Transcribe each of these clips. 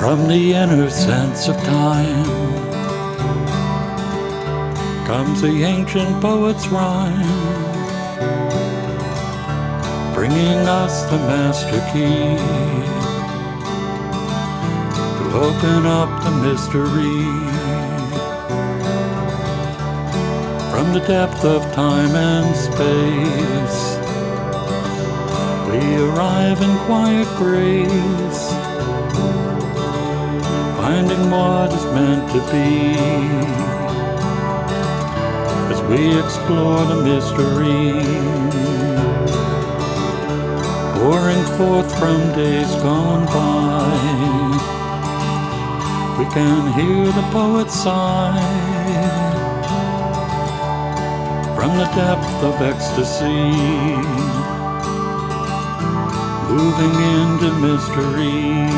From the inner sense of time comes the ancient poet's rhyme, bringing us the master key to open up the mystery. From the depth of time and space, we arrive in quiet grace, finding what is meant to be as we explore the mystery, pouring forth from days gone by. We can hear the poet sigh from the depth of ecstasy, moving into mystery.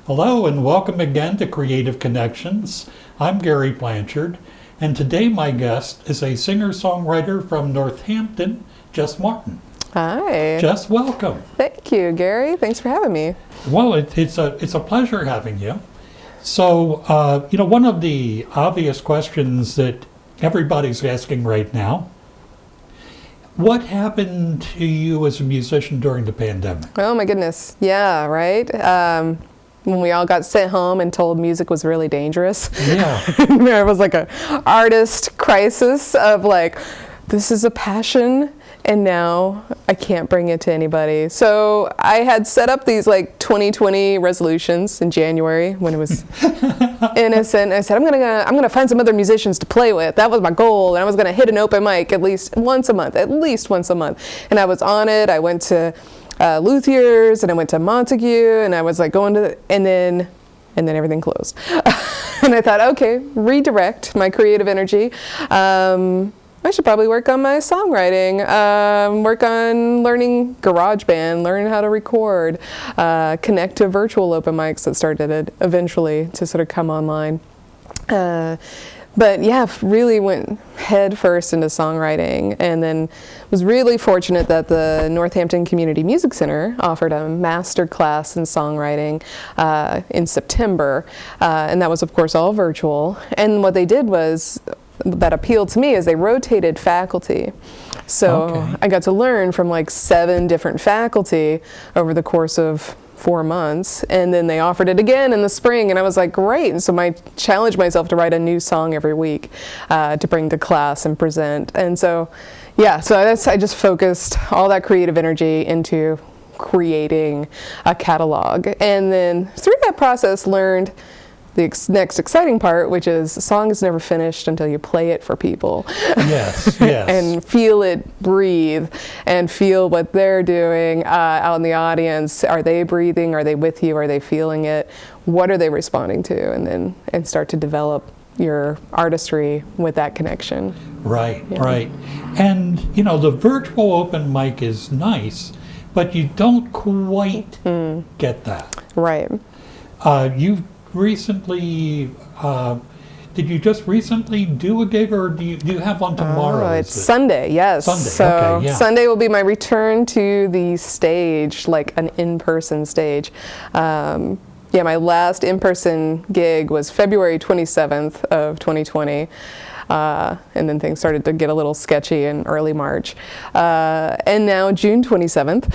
Hello and welcome again to Creative Connections. I'm Gary Blanchard, and today my guest is a singer-songwriter from Northampton, Jess Martin. Hi. Jess, welcome. Thank you, Gary. Thanks for having me. Well, it's a pleasure having you. So, one of the obvious questions that everybody's asking right now, what happened to you as a musician during the pandemic? Oh my goodness. Yeah, right? When we all got sent home and told music was really dangerous. Yeah. There was like a artist crisis of like, this is a passion and now I can't bring it to anybody. So I had set up these like 2020 resolutions in January when it was innocent. I said, I'm gonna find some other musicians to play with. That was my goal. And I was gonna hit an open mic at least once a month. And I was on it. I went to Luthier's and I went to Montague and I was like going to and then everything closed. And I thought, okay, redirect my creative energy. I should probably work on my songwriting, work on learning GarageBand, learn how to record, connect to virtual open mics that started eventually to sort of come online. But yeah, really went head first into songwriting, and then was really fortunate that the Northampton Community Music Center offered a master class in songwriting in September, and that was of course all virtual. And what they did was, that appealed to me, is they rotated faculty. So okay. I got to learn from like 7 different faculty over the course of 4 months, and then they offered it again in the spring, and I was like, great. And so I challenged myself to write a new song every week to bring to class and present. And so, yeah, so I just focused all that creative energy into creating a catalog. And then through that process learned the next exciting part, which is a song is never finished until you play it for people. Yes, yes. And feel it breathe and feel what they're doing out in the audience. Are they breathing? Are they with you? Are they feeling it? What are they responding to? And start to develop your artistry with that connection. Right, yeah. Right. And, the virtual open mic is nice, but you don't quite get that. Right. You recently, did you just recently do a gig, or do you have one tomorrow? It's Sunday, yes. Sunday, so okay, yeah. Sunday will be my return to the stage, like an in-person stage. My last in-person gig was February 27th of 2020. And then things started to get a little sketchy in early March. And now June 27th,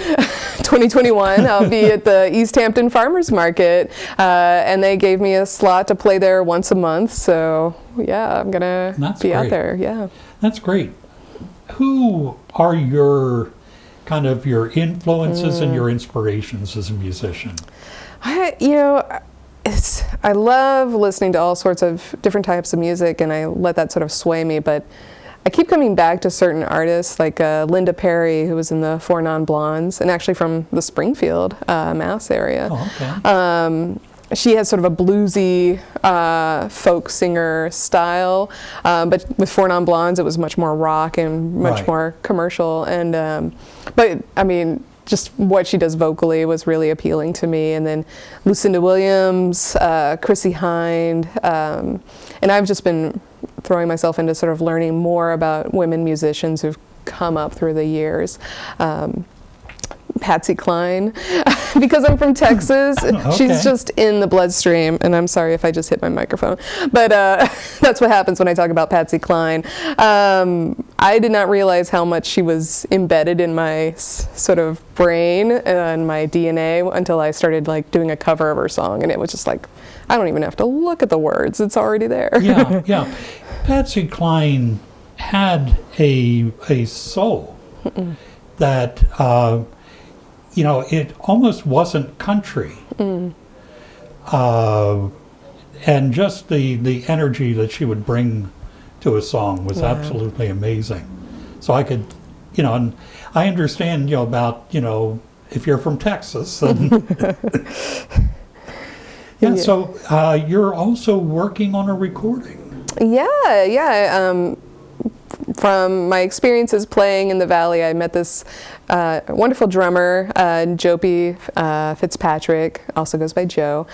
2021, I'll be at the East Hampton Farmers Market, and they gave me a slot to play there once a month. So yeah, I'm gonna be out there. Yeah, that's great. Who are your influences and your inspirations as a musician? I love listening to all sorts of different types of music, and I let that sort of sway me, but I keep coming back to certain artists like Linda Perry, who was in the Four Non-Blondes, and actually from the Springfield, Mass area. Oh, okay. She has sort of a bluesy folk singer style, but with Four Non-Blondes it was much more rock and much more commercial. And but I mean, just what she does vocally was really appealing to me. And then Lucinda Williams, Chrissy Hind, and I've just been throwing myself into sort of learning more about women musicians who've come up through the years. Patsy Cline, because I'm from Texas. Okay. She's just in the bloodstream, and I'm sorry if I just hit my microphone, but that's what happens when I talk about Patsy Cline. I did not realize how much she was embedded in my sort of brain and my DNA until I started like doing a cover of her song, and it was just like, I don't even have to look at the words, it's already there. Yeah. Patsy Cline had a soul that it almost wasn't country. And just the energy that she would bring to a song was absolutely amazing. So I could, and I understand, about, if you're from Texas. And so you're also working on a recording. Yeah. From my experiences playing in the Valley, I met this wonderful drummer, Jopi Fitzpatrick, also goes by Joe,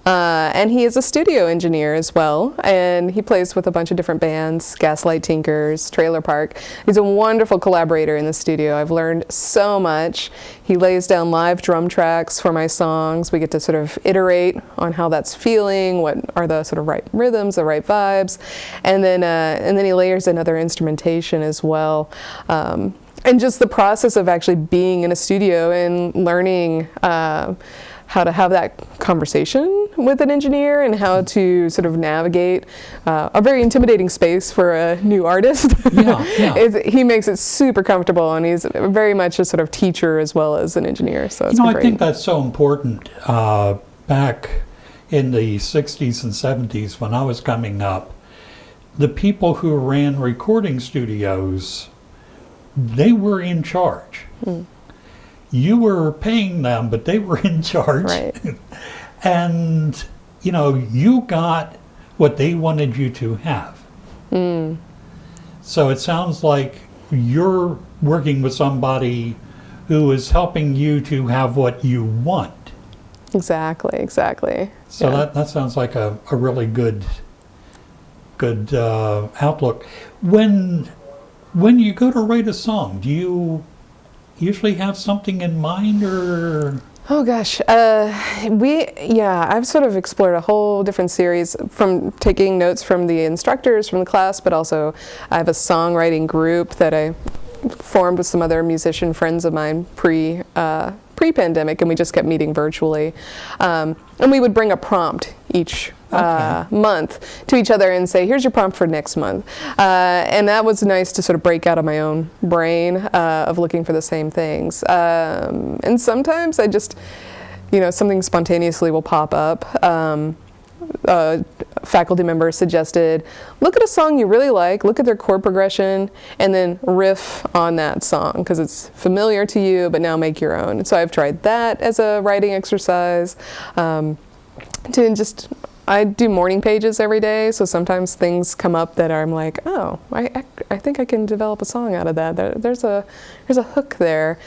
and he is a studio engineer as well, and he plays with a bunch of different bands, Gaslight Tinkers, Trailer Park. He's a wonderful collaborator in the studio. I've learned so much. He lays down live drum tracks for my songs. We get to sort of iterate on how that's feeling, what are the sort of right rhythms, the right vibes, and then he layers in other instrumentation as well. And just the process of actually being in a studio and learning how to have that conversation with an engineer and how to sort of navigate a very intimidating space for a new artist. He makes it super comfortable, and he's very much a sort of teacher as well as an engineer. So it's I think that's so important. Back in the 60s and 70s when I was coming up, the people who ran recording studios, they were in charge. You were paying them, but they were in charge. Right. And, you got what they wanted you to have. So it sounds like you're working with somebody who is helping you to have what you want. Exactly. So that sounds like a really good outlook. When you go to write a song, do you usually have something in mind, or? Oh gosh, I've sort of explored a whole different series from taking notes from the instructors from the class, but also I have a songwriting group that I formed with some other musician friends of mine pre-pandemic, and we just kept meeting virtually. And we would bring a prompt each month to each other and say, here's your prompt for next month. And that was nice to sort of break out of my own brain of looking for the same things. And sometimes I just, something spontaneously will pop up. A faculty member suggested, look at a song you really like, look at their chord progression, and then riff on that song because it's familiar to you, but now make your own. So I've tried that as a writing exercise. I do morning pages every day, so sometimes things come up that I'm like, oh, I think I can develop a song out of that. There's a hook there.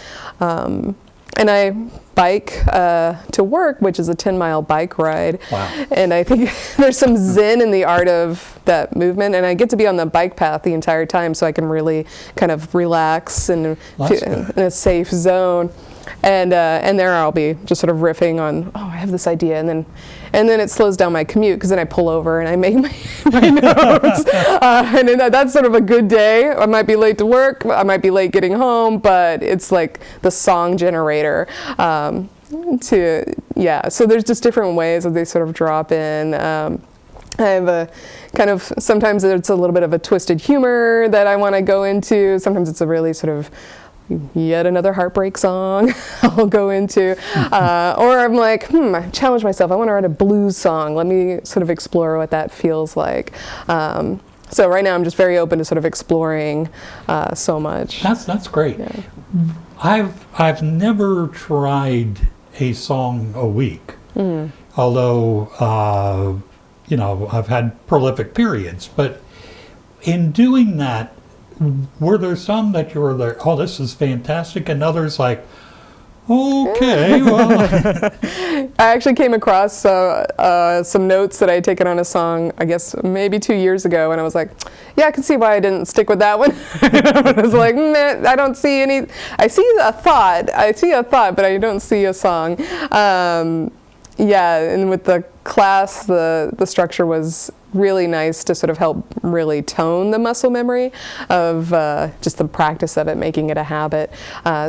And I bike to work, which is a 10-mile bike ride. Wow. And I think there's some zen in the art of that movement. And I get to be on the bike path the entire time, so I can really kind of relax and feel in a safe zone. And there I'll be just sort of riffing on, I have this idea, and then it slows down my commute because then I pull over and I make my notes. And then that's sort of a good day. I might be late to work, I might be late getting home, but it's like the song generator. So there's just different ways that they sort of drop in. I have a kind of, sometimes it's a little bit of a twisted humor that I want to go into. Sometimes it's a really sort of yet another heartbreak song I'll go into. Or I'm like, I challenge myself. I want to write a blues song. Let me sort of explore what that feels like. So right now I'm just very open to sort of exploring so much. That's great. Yeah. I've never tried a song a week, although I've had prolific periods. But in doing that, were there some that you were like, oh, this is fantastic, and others like, okay, well. I actually came across some notes that I had taken on a song, I guess maybe 2 years ago, and I was like, yeah, I can see why I didn't stick with that one. I was like, man, I don't see any. I see a thought, but I don't see a song. Yeah, and with the class, the structure was really nice to sort of help really tone the muscle memory of just the practice of it, making it a habit.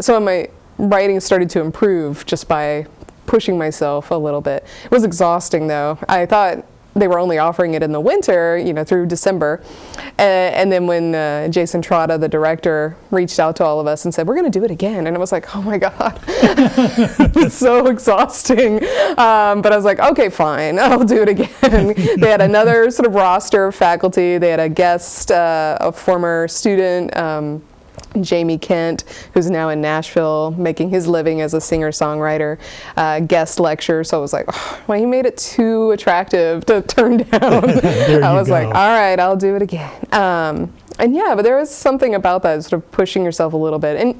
So my writing started to improve just by pushing myself a little bit. It was exhausting though. I thought they were only offering it in the winter, you know, through December. And then when Jason Trotta, the director, reached out to all of us and said, we're going to do it again. And I was like, oh my God, it's so exhausting. But I was like, okay, fine, I'll do it again. They had another sort of roster of faculty. They had a guest, a former student, Jamie Kent, who's now in Nashville making his living as a singer-songwriter, guest lecture. So I was like, oh, well, he made it too attractive to turn down. I was like, all right, I'll do it again. And yeah, but there was something about that, sort of pushing yourself a little bit.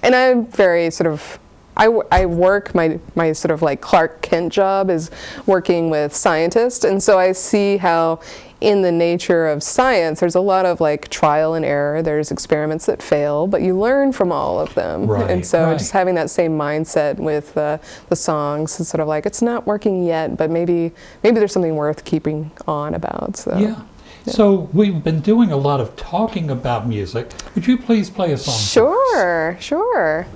And I'm very sort of, I work, my sort of like Clark Kent job is working with scientists. And so I see how in the nature of science, there's a lot of like trial and error. There's experiments that fail, but you learn from all of them. Right, and so right. just having that same mindset with the songs, it's sort of like, it's not working yet, but maybe there's something worth keeping on about. So. Yeah. So we've been doing a lot of talking about music. Would you please play a song? Sure.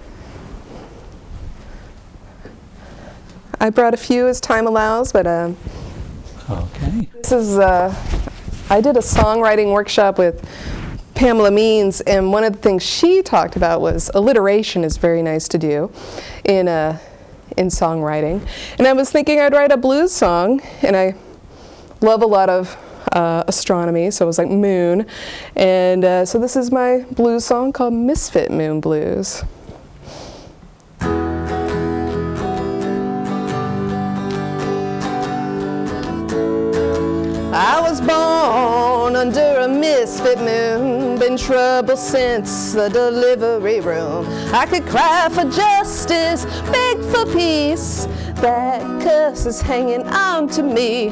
I brought a few as time allows, but Okay. this is, I did a songwriting workshop with Pamela Means, and one of the things she talked about was alliteration is very nice to do in songwriting. And I was thinking I'd write a blues song, and I love a lot of astronomy, so it was like moon. And so this is my blues song called Misfit Moon Blues. I was born under a misfit moon, been trouble since the delivery room. I could cry for justice, beg for peace, that curse is hanging on to me.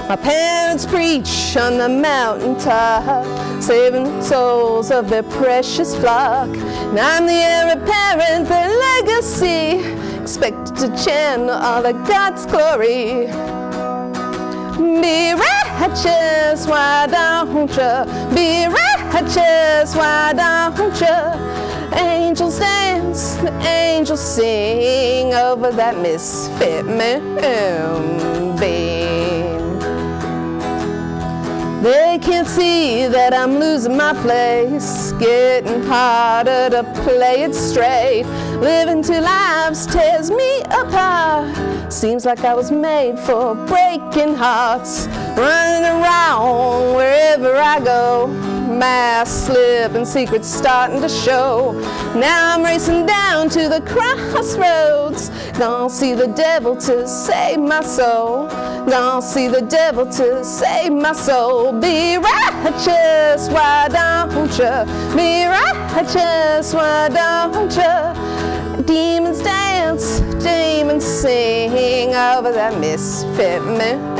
My parents preach on the mountaintop, saving souls of their precious flock. And I'm the heir apparent, their legacy, expected to channel all of God's glory. Be righteous, why don't you? Be righteous, why don't you? Angels dance, the angels sing over that misfit moonbeam. They can't see that I'm losing my place, getting harder to play it straight. Living two lives tears me apart. Seems like I was made for breaking hearts. Running around wherever I go, mask slip and secrets starting to show. Now I'm racing down to the crossroads. Gonna see the devil to save my soul. Gonna see the devil to save my soul. Be righteous, why don't you? Be righteous, why don't you? Demons dance, demons sing over that misfit moonbeam.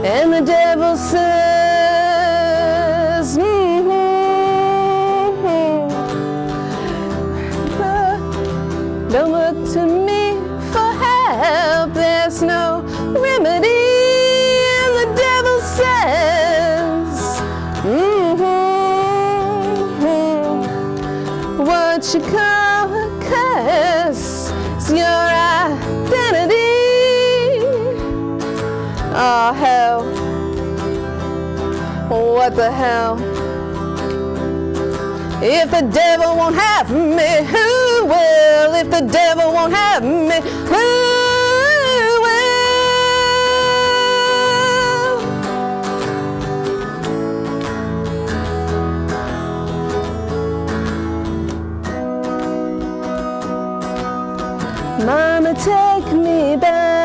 And the devil says, don't look to me for help, there's no remedy. And the devil says, what you call a curse is your identity. Oh, hell. What the hell? If the devil won't have me, who will? If the devil won't have me, who will? Mama, take me back.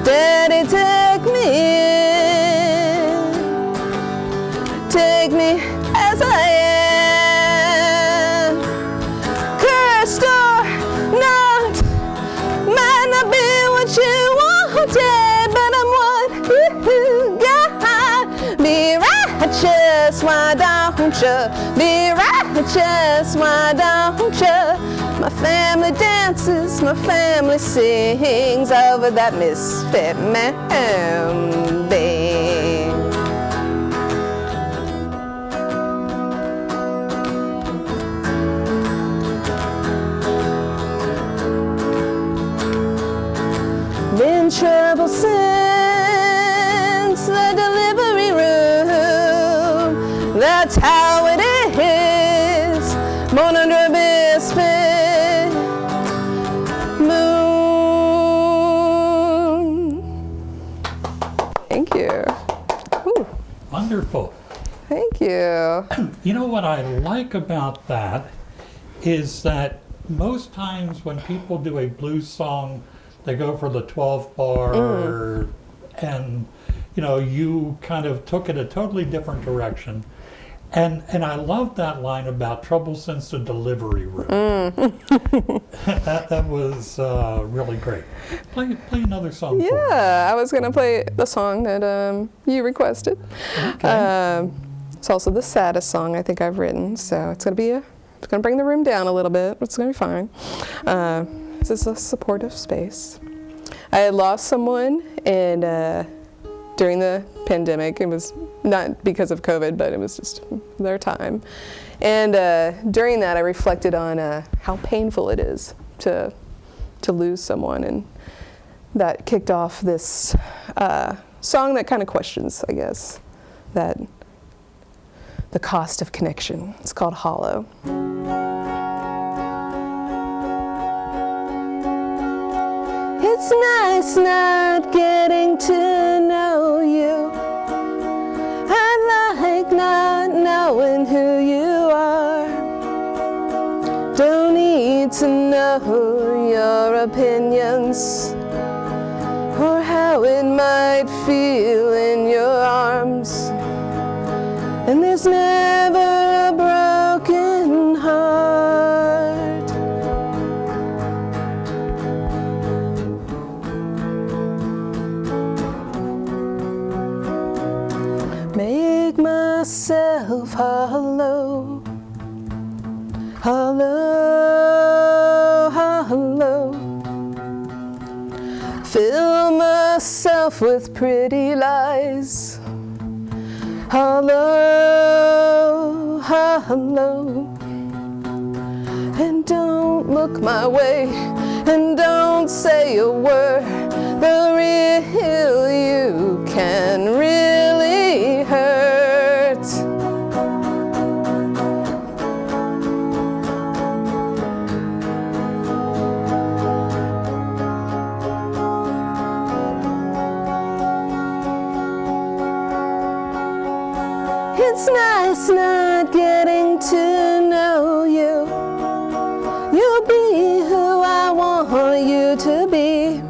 Daddy, take me as I am. Cursed or not, might not be what you wanted, but I'm what you got. Be righteous, why don't you? Be righteous, why don't you? My family dances, my family sings over that misfit man. Been trouble since the delivery room. That's how it is. Born under a misfit moon. Thank you. Ooh, Wonderful. thank you. You know what I like about that is that most times when people do a blues song, they go for the 12 bar, and you kind of took it a totally different direction. And I love that line about trouble since the delivery room. that was really great. Play another song for us. Yeah, I was gonna play the song that you requested. Okay. It's also the saddest song I think I've written, so it's gonna bring the room down a little bit, but it's gonna be fine. This is a supportive space. I had lost someone, and during the pandemic, it was not because of COVID, but it was just their time. And during that, I reflected on how painful it is to lose someone, and that kicked off this song that kind of questions, I guess, that the cost of connection. It's called Hollow. It's nice not getting to know you. I like not knowing who you are. Don't need to know your opinions or how it might feel in your arms. And there's never a broken heart. Make myself hollow, hollow, hollow. Fill myself with pretty lies. Hollow, hollow. And don't look my way, and don't say a word. The real you can really hurt. It's nice not getting to know you. You'll be who I want you to be.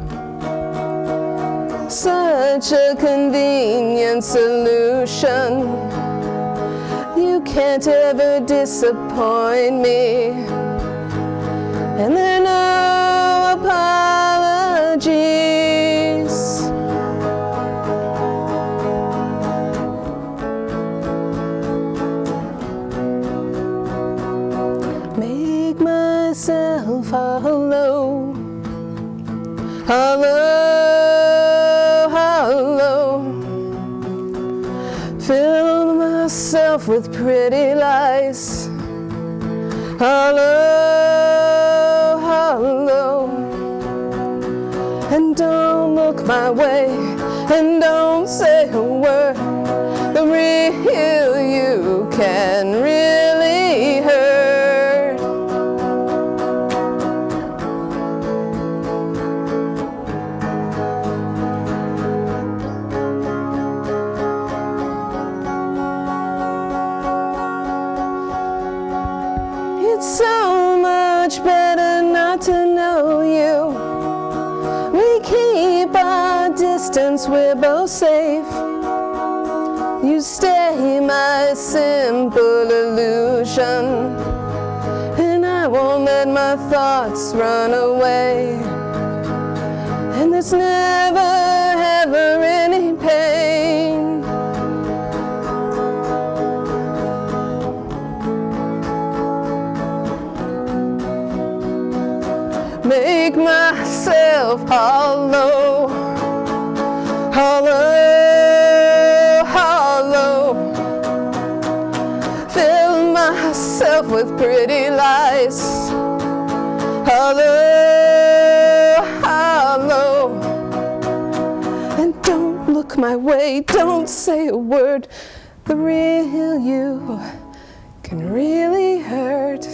Such a convenient solution. You can't ever disappoint me. And there are no apologies. Make myself hollow, hollow, hollow. Fill myself with pretty lies. Hollow, hollow. And don't look my way, and don't say a word. The real you can really hurt. It's so much better not to know you. We keep our distance, we're both safe. You stay my simple my thoughts run away, and there's never ever any pain. Make myself hollow, hollow, hollow. Fill myself with pretty lies, hollow, hollow. And don't look my way, don't say a word. The real you can really hurt.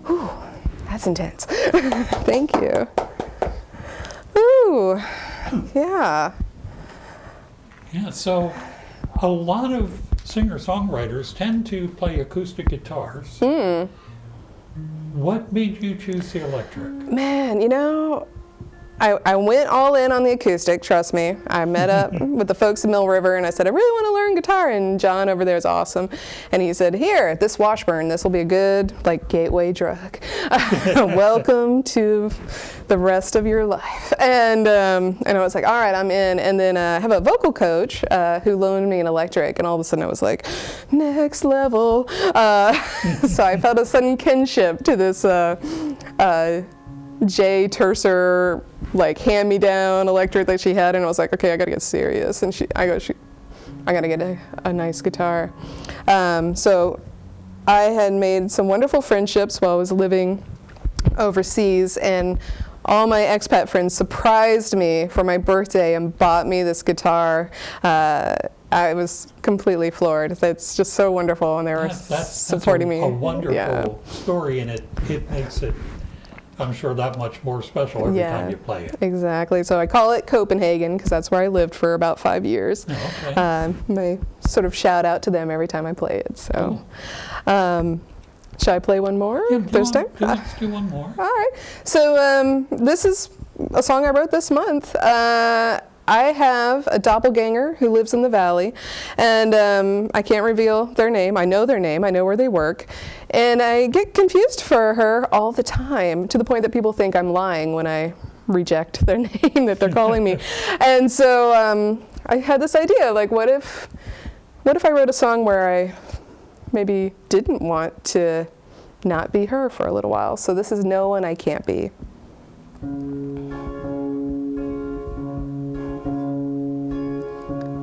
Whew. That's intense. Thank you. Ooh, yeah. Yeah, so a lot of singer-songwriters tend to play acoustic guitars. What made you choose the electric? Man, you know, I went all in on the acoustic, trust me. I met up with the folks in Mill River and I said, I really want to learn guitar, and John over there is awesome. And he said, here, this Washburn, this will be a good, like, gateway drug. Welcome to the rest of your life. And I was like, all right, I'm in. And then I have a vocal coach who loaned me an electric, and all of a sudden I was like, next level. So I felt a sudden kinship to this J. Terser, like, hand-me-down electric that she had, and I was like, okay, I gotta get serious. And I gotta get a nice guitar. So I had made some wonderful friendships while I was living overseas, and all my expat friends surprised me for my birthday and bought me this guitar. I was completely floored. It's just so wonderful, and they were supporting me. A wonderful story, and it makes it, I'm sure, that much more special every time you play it. Exactly. So I call it Copenhagen because that's where I lived for about 5 years. Oh, okay. My sort of shout out to them every time I play it. So, should I play one more this time? Let's do one more. All right. So this is a song I wrote this month. I have a doppelganger who lives in the valley, and I can't reveal their name. I know their name. I know where they work. And I get confused for her all the time, to the point that people think I'm lying when I reject their name that they're calling me. And so I had this idea, like, what if I wrote a song where I maybe didn't want to not be her for a little while? So this is No One I Can't Be.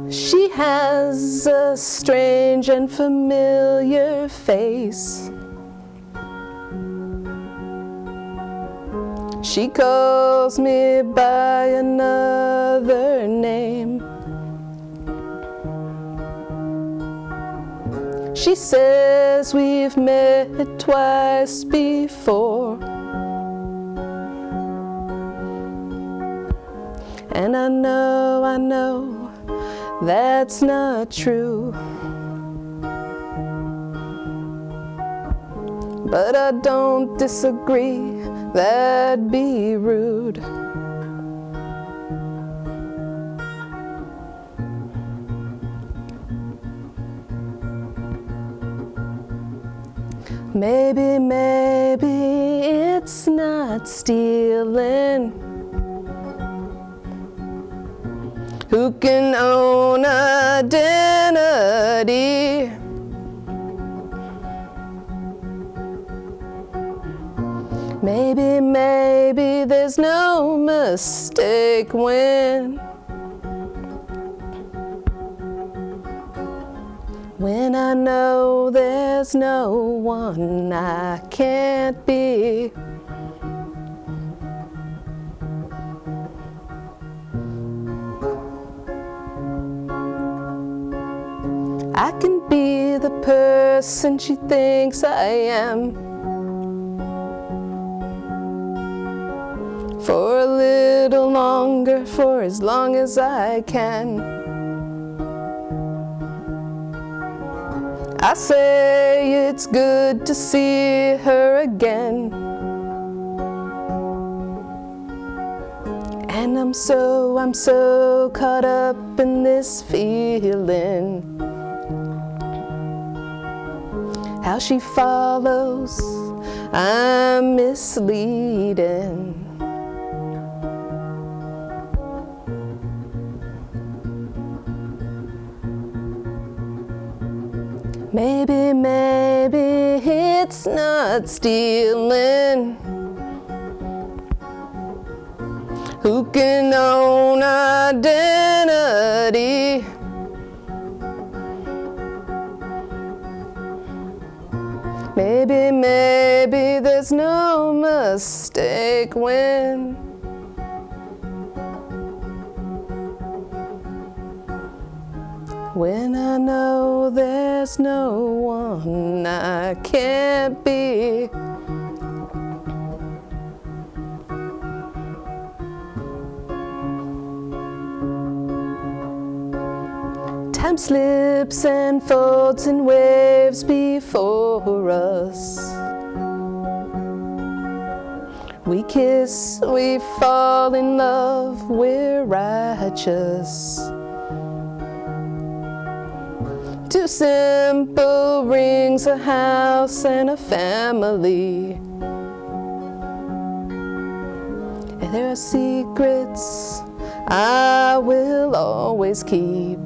She has a strange and familiar face. She calls me by another name. She says we've met twice before. And I know that's not true. But I don't disagree, that'd be rude. Maybe it's not stealing. Who can own identity? Maybe there's no mistake when I know there's no one I can't be. I can be the person she thinks I am for a little longer, for as long as I can. I say it's good to see her again, and I'm so caught up in this feeling. How she follows I'm misleading. Maybe, maybe it's not stealing. Who can own identity? Maybe, maybe there's no mistake when I know there's no one I can't be. Time slips and folds in waves before us. We kiss, we fall in love, we're righteous. Two simple rings, a house and a family. And there are secrets I will always keep.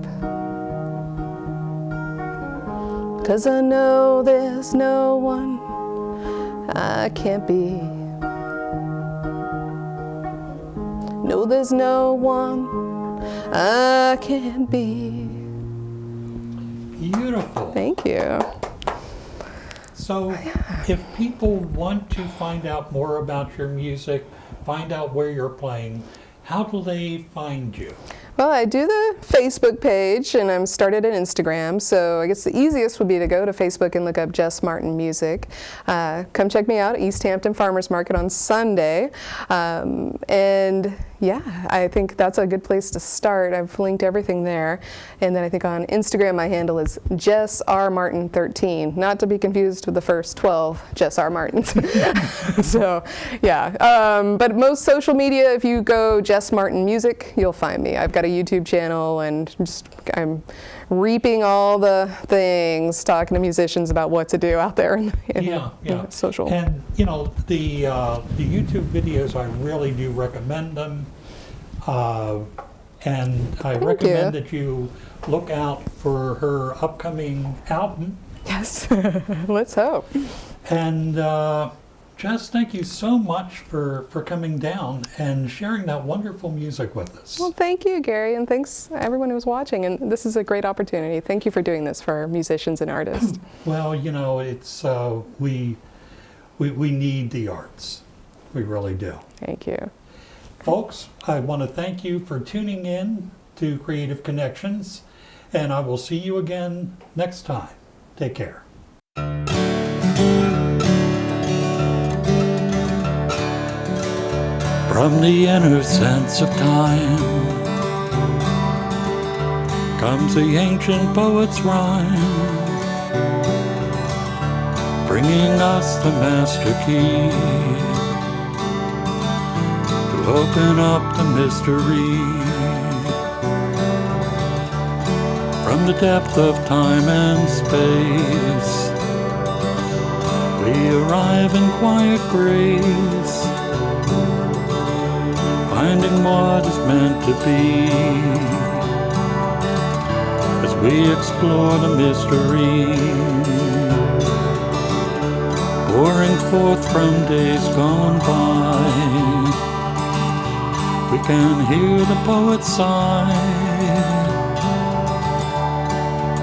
'Cause I know there's no one I can't be. No, there's no one I can't be. Beautiful. Thank you. So, if people want to find out more about your music, find out where you're playing, how do they find you? Well, I do the Facebook page, and I'm started at Instagram, so I guess the easiest would be to go to Facebook and look up Jess Martin Music. Come check me out at East Hampton Farmers Market on Sunday. And yeah, I think that's a good place to start. I've linked everything there. And then I think on Instagram, my handle is Jess R. Martin 13, not to be confused with the first 12 Jess R. Martins. So yeah, but most social media, if you go Jess Martin Music, you'll find me. I've got a YouTube channel, and I'm reaping all the things, talking to musicians about what to do out there in social. And you know, the YouTube videos, I really do recommend them. And I recommend that you look out for her upcoming album. Yes, let's hope. And Jess, thank you so much for coming down and sharing that wonderful music with us. Well, thank you, Gary, and thanks everyone who's watching. And this is a great opportunity. Thank you for doing this for musicians and artists. Well, you know, it's we need the arts. We really do. Thank you. Folks, I want to thank you for tuning in to Creative Connections, and I will see you again next time. Take care. From the inner sense of time comes the ancient poet's rhyme, bringing us the master key to open up the mystery. From the depth of time and space, we arrive in quiet grace, finding what is meant to be as we explore the mystery, pouring forth from days gone by. We can hear the poet sigh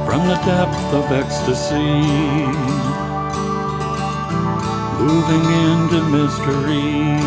from the depth of ecstasy, moving into mystery.